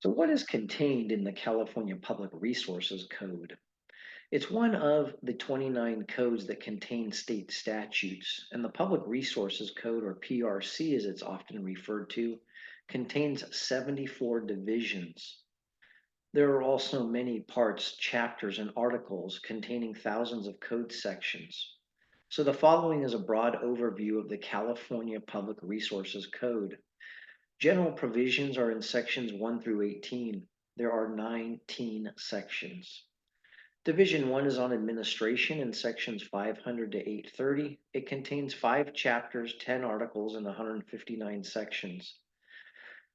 So, what is contained in the California Public Resources Code? It's one of the 29 codes that contain state statutes, and the Public Resources Code, or PRC as it's often referred to, contains 74 divisions. There are also many parts, chapters, and articles containing thousands of code sections. So, the following is a broad overview of the California Public Resources Code. General provisions are in sections 1 through 18. There are 19 sections. Division 1 is on administration in sections 500 to 830. It contains 5 chapters, 10 articles, and 159 sections.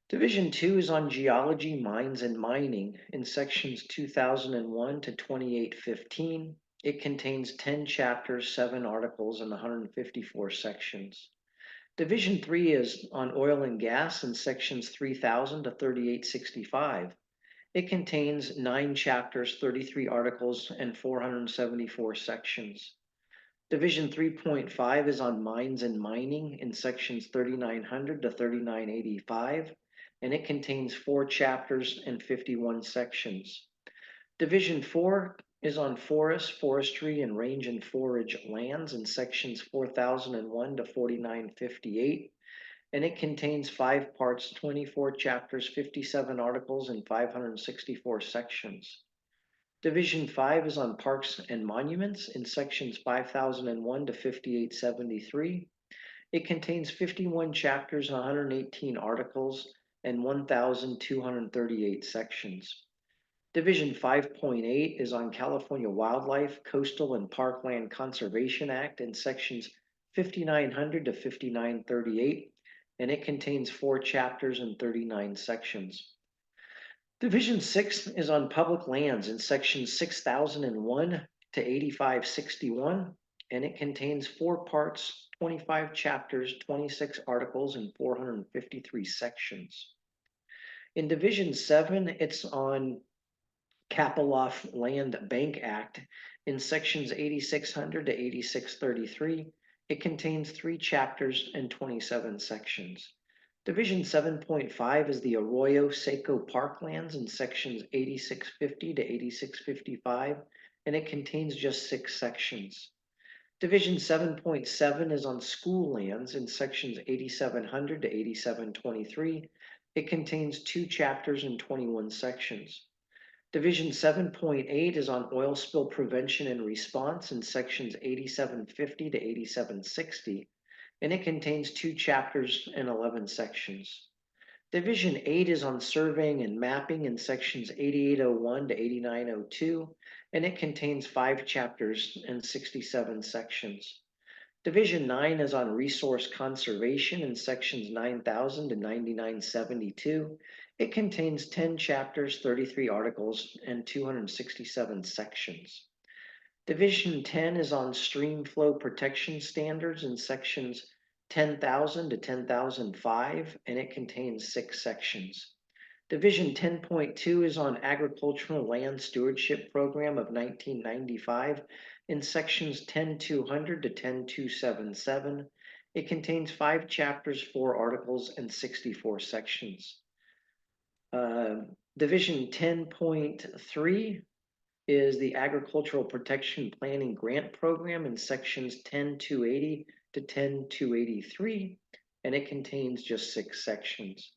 Division 2 is on geology, mines, and mining in sections 2001 to 2815. It contains 10 chapters, 7 articles, and 154 sections. Division 3 is on oil and gas in sections 3000 to 3865. It contains 9 chapters, 33 articles, and 474 sections. Division 3.5 is on mines and mining in sections 3900 to 3985, and it contains 4 chapters and 51 sections. Division 4 is on forest, forestry, and range and forage lands in sections 4001 to 4958, and it contains 5 parts, 24 chapters, 57 articles, and 564 sections. Division 5 is on parks and monuments in sections 5001 to 5873. It contains 51 chapters and 118 articles and 1,238 sections. Division 5.8 is on California Wildlife, Coastal, and Parkland Conservation Act in sections 5900 to 5938, and it contains 4 chapters and 39 sections. Division 6 is on public lands in sections 6001 to 8561, and it contains 4 parts, 25 chapters, 26 articles, and 453 sections. In Division 7, it's on Kapoloff Land Bank Act in sections 8600 to 8633. It contains 3 chapters and 27 sections. Division 7.5 is the Arroyo Seco Parklands in sections 8650 to 8655, and it contains just 6 sections. Division 7.7 is on school lands in sections 8700 to 8723. It contains 2 chapters and 21 sections. Division 7.8 is on oil spill prevention and response in sections 8750 to 8760, and it contains 2 chapters and 11 sections. Division 8 is on surveying and mapping in sections 8801 to 8902, and it contains 5 chapters and 67 sections. Division 9 is on resource conservation in sections 9000 to 9972. It contains 10 chapters, 33 articles, and 267 sections. Division 10 is on stream flow protection standards in sections 10,000 to 10,005, and it contains 6 sections. Division 10.2 is on agricultural land stewardship program of 1995 in sections 10,200 to 10,277. It contains 5 chapters, 4 articles, and 64 sections. Division 10.3 is the Agricultural Protection Planning Grant Program in sections 10,280 to 10,283, and it contains just 6 sections.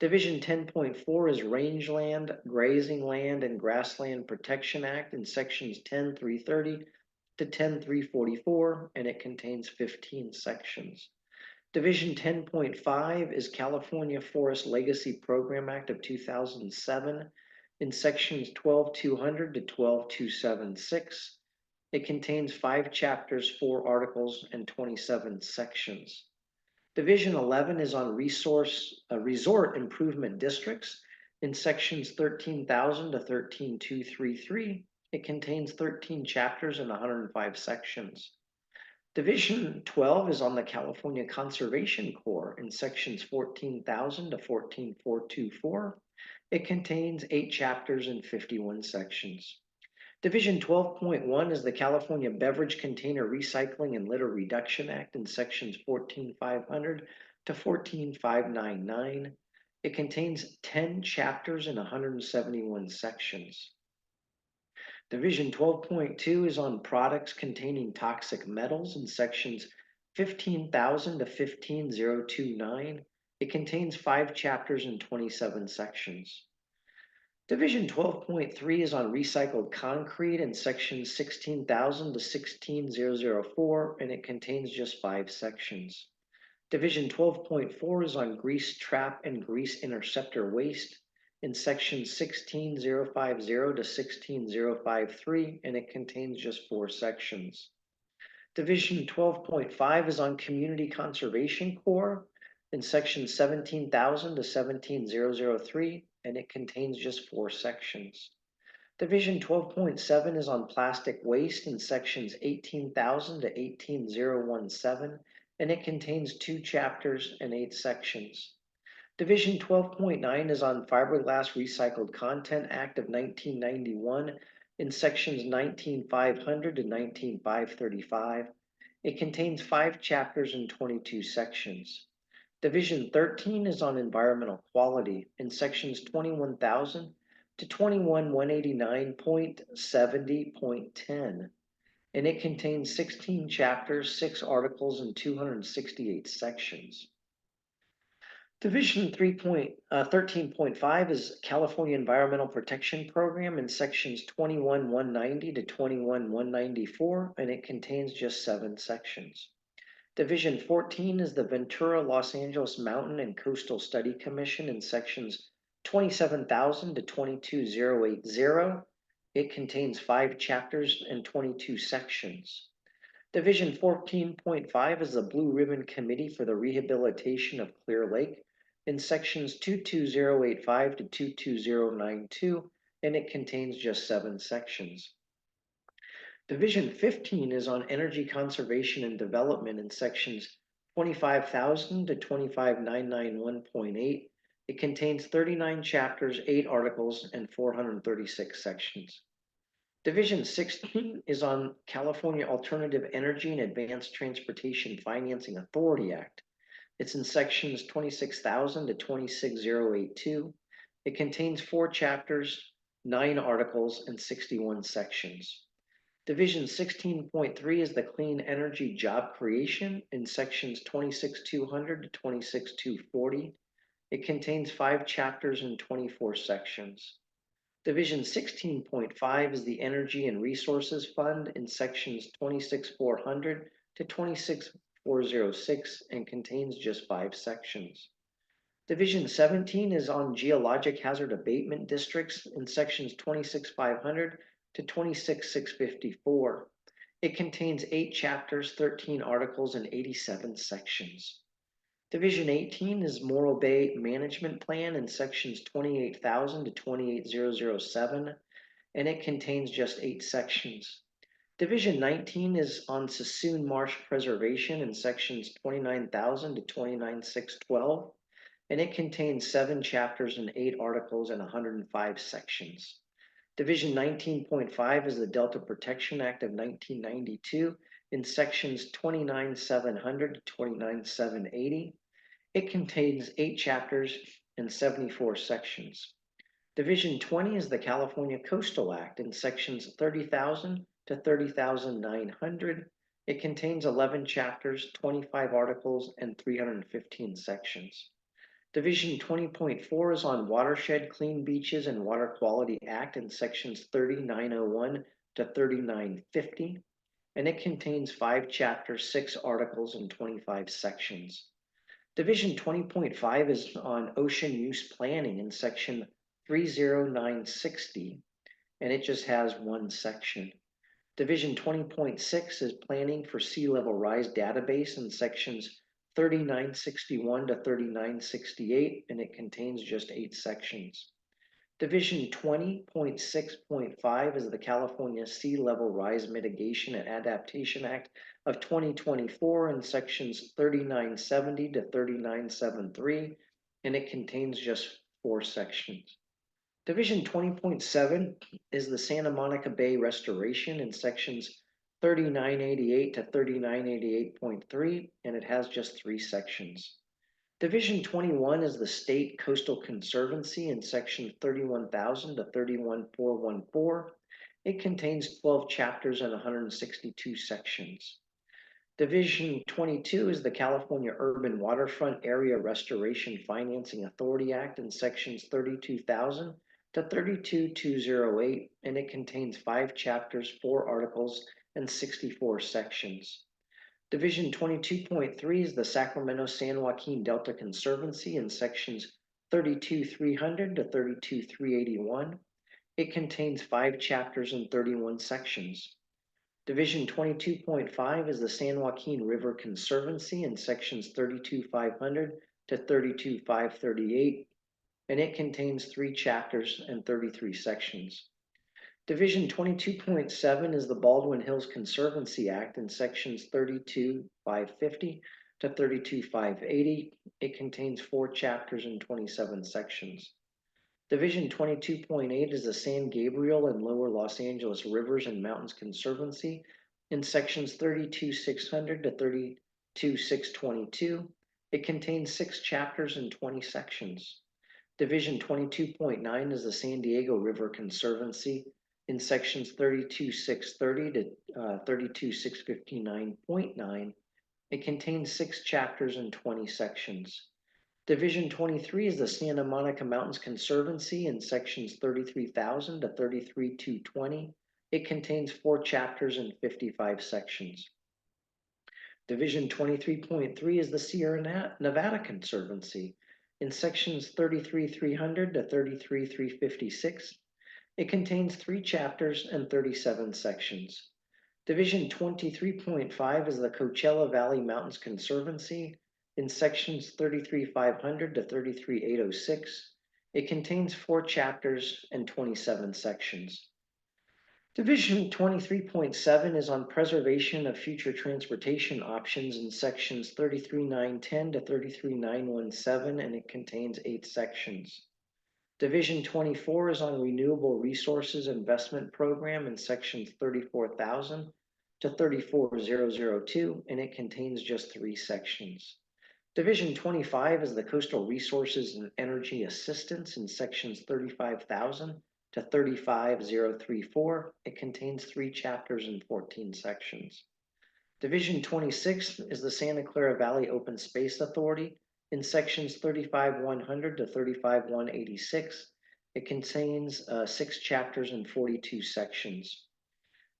Division 10.4 is Rangeland, Grazing Land, and Grassland Protection Act in sections 10,330 to 10,344, and it contains 15 sections. Division 10.5 is California Forest Legacy Program Act of 2007 in sections 12,200 to 12,276. It contains 5 chapters, 4 articles, and 27 sections. Division 11 is on resort improvement districts in sections 13,000 to 13,233. It contains 13 chapters and 105 sections. Division 12 is on the California Conservation Corps in sections 14,000 to 14,424. It contains 8 chapters and 51 sections. Division 12.1 is the California Beverage Container Recycling and Litter Reduction Act in sections 14,500 to 14,599. It contains 10 chapters and 171 sections. Division 12.2 is on products containing toxic metals in sections 15,000 to 15029. It contains 5 chapters and 27 sections. Division 12.3 is on recycled concrete in section 16,000 to 16004, and it contains just 5 sections. Division 12.4 is on grease trap and grease interceptor waste in section 16050 to 16053, and it contains just 4 sections. Division 12.5 is on community conservation core in section 17,000 to 17003, and it contains just 4 sections. Division 12.7 is on plastic waste in sections 18,000 to 18017, and it contains 2 chapters and 8 sections. Division 12.9 is on Fiberglass Recycled Content Act of 1991 in sections 19,500 to 19,535. It contains 5 chapters and 22 sections. Division 13 is on environmental quality in sections 21,000 to 21,189.70.10, and it contains 16 chapters, 6 articles, and 268 sections. Division 13.5 is California Environmental Protection Program in sections 21,190 to 21,194, and it contains just 7 sections. Division 14 is the Ventura Los Angeles Mountain and Coastal Study Commission in sections 27,000 to 22,080. It contains 5 chapters and 22 sections. Division 14.5 is the Blue Ribbon Committee for the Rehabilitation of Clear Lake in sections 22085 to 22092, and it contains just 7 sections. Division 15 is on energy conservation and development in sections 25,000 to 25,991.8. It contains 39 chapters, 8 articles, and 436 sections. Division 16 is on California Alternative Energy and Advanced Transportation Financing Authority Act. It's in sections 26,000 to 26082. It contains 4 chapters, 9 articles, and 61 sections. Division 16.3 is the Clean Energy Job Creation in sections 26,200 to 26,240. It contains 5 chapters and 24 sections. Division 16.5 is the Energy and Resources Fund in sections 26,400 to 26,406 and contains just 5 sections. Division 17 is on Geologic Hazard Abatement Districts in sections 26,500 to 26,654. It contains 8 chapters, 13 articles, and 87 sections. Division 18 is Morro Bay Management Plan in sections 28,000 to 28,007, and it contains just 8 sections. Division 19 is on Sassoon Marsh Preservation in sections 29,000 to 29,612, and it contains 7 chapters and 8 articles and 105 sections. Division 19.5 is the Delta Protection Act of 1992 in sections 29,700 to 29,780. It contains 8 chapters and 74 sections. Division 20 is the California Coastal Act in sections 30,000 to 30,900. It contains 11 chapters, 25 articles, and 315 sections. Division 20.4 is on Watershed Clean Beaches and Water Quality Act in sections 3901 to 3950, and it contains 5 chapters, 6 articles, and 25 sections. Division 20.5 is on Ocean Use Planning in section 30960, and it just has 1 section. Division 20.6 is Planning for Sea Level Rise Database in sections 3961 to 3968, and it contains just 8 sections. Division 20.6.5 is the California Sea Level Rise Mitigation and Adaptation Act of 2024 in sections 3970 to 3973, and it contains just 4 sections. Division 20.7 is the Santa Monica Bay Restoration in sections 3988 to 3988.3, and it has just 3 sections. Division 21 is the State Coastal Conservancy in section 31,000 to 31,414. It contains 12 chapters and 162 sections. Division 22 is the California Urban Waterfront Area Restoration Financing Authority Act in sections 32,000 to 32,208, and it contains 5 chapters, 4 articles, and 64 sections. Division 22.3 is the Sacramento San Joaquin Delta Conservancy in sections 32,300 to 32,381. It contains 5 chapters and 31 sections. Division 22.5 is the San Joaquin River Conservancy in sections 32,500 to 32,538, and it contains 3 chapters and 33 sections. Division 22.7 is the Baldwin Hills Conservancy Act in sections 32,550 to 32,580. It contains 4 chapters and 27 sections. Division 22.8 is the San Gabriel and Lower Los Angeles Rivers and Mountains Conservancy in sections 32,600 to 32,622. It contains 6 chapters and 20 sections. Division 22.9 is the San Diego River Conservancy in sections 32,630 to 32,659.9. It contains 6 chapters and 20 sections. Division 23 is the Santa Monica Mountains Conservancy in sections 33,000 to 33,220. It contains 4 chapters and 55 sections. Division 23.3 is the Sierra Nevada Conservancy in sections 33,300 to 33,356. It contains 3 chapters and 37 sections. Division 23.5 is the Coachella Valley Mountains Conservancy in sections 33,500 to 33,806. It contains 4 chapters and 27 sections. Division 23.7 is on preservation of future transportation options in sections 33,910 to 33,917, and it contains 8 sections. Division 24 is on renewable resources investment program in sections 34,000 to 34,002, and it contains just 3 sections. Division 25 is the Coastal Resources and Energy Assistance in sections 35,000 to 35,034. It contains 3 chapters and 14 sections. Division 26 is the Santa Clara Valley Open Space Authority in sections 35,100 to 35,186. It contains 6 chapters and 42 sections.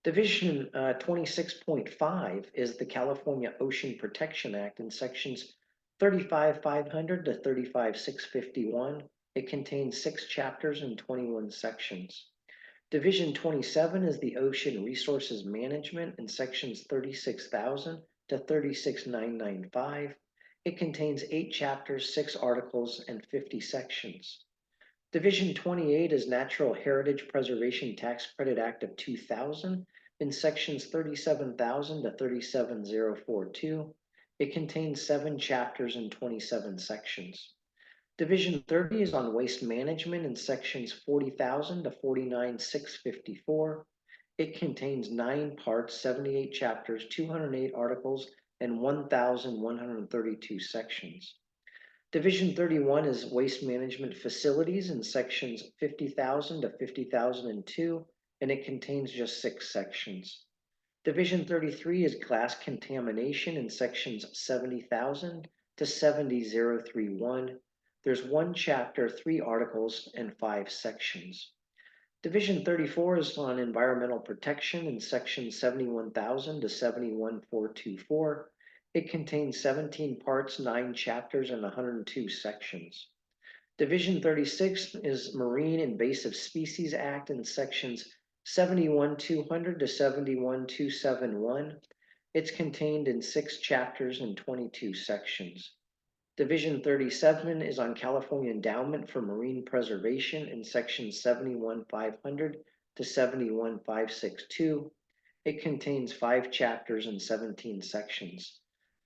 Division 26.5 is the California Ocean Protection Act in sections 35,500 to 35,651. It contains 6 chapters and 21 sections. Division 27 is the Ocean Resources Management in sections 36,000 to 36,995. It contains 8 chapters, 6 articles, and 50 sections. Division 28 is Natural Heritage Preservation Tax Credit Act of 2000 in sections 37,000 to 37,042. It contains 7 chapters and 27 sections. Division 30 is on waste management in sections 40,000 to 49,654. It contains 9 parts, 78 chapters, 208 articles, and 1,132 sections. Division 31 is waste management facilities in sections 50,000 to 50,002, and it contains just 6 sections. Division 33 is glass contamination in sections 70,000 to 70,031. There's 1 chapter, 3 articles, and 5 sections. Division 34 is on environmental protection in section 71,000 to 71,424. It contains 17 parts, 9 chapters, and 102 sections. Division 36 is Marine Invasive Species Act in sections 71,200 to 71,271. It's contained in 6 chapters and 22 sections. Division 37 is on California Endowment for Marine Preservation in sections 71,500 to 71,562. It contains 5 chapters and 17 sections.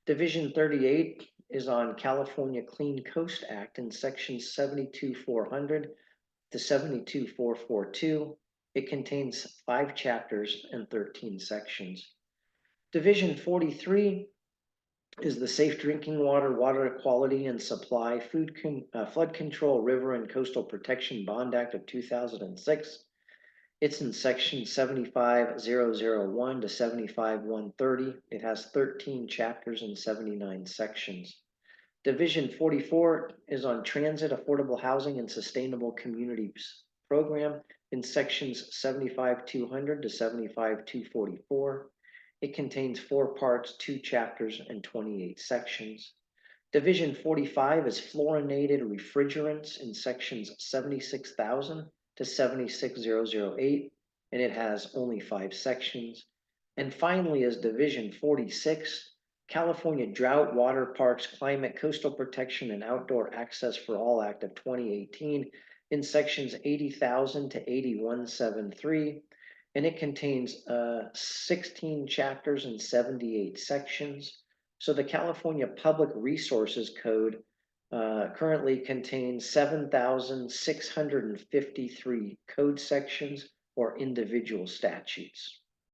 Division 38 is on California Clean Coast Act in sections 72,400 to 72,442. It contains 5 chapters and 13 sections. Division 43 is the Safe Drinking Water, Water Quality and Supply, Flood Control, River and Coastal Protection Bond Act of 2006. It's in section 75001 to 75130. It has 13 chapters and 79 sections. Division 44 is on transit, affordable housing, and sustainable communities program in sections 75200 to 75244. It contains 4 parts, 2 chapters, and 28 sections. Division 45 is fluorinated refrigerants in sections 76,000 to 76008, and it has only 5 sections. And finally is Division 46, California Drought, Water Parks, Climate, Coastal Protection, and Outdoor Access for All Act of 2018 in sections 80,000 to 8173, and it contains 16 chapters and 78 sections. So the California Public Resources Code currently contains 7,653 code sections or individual statutes.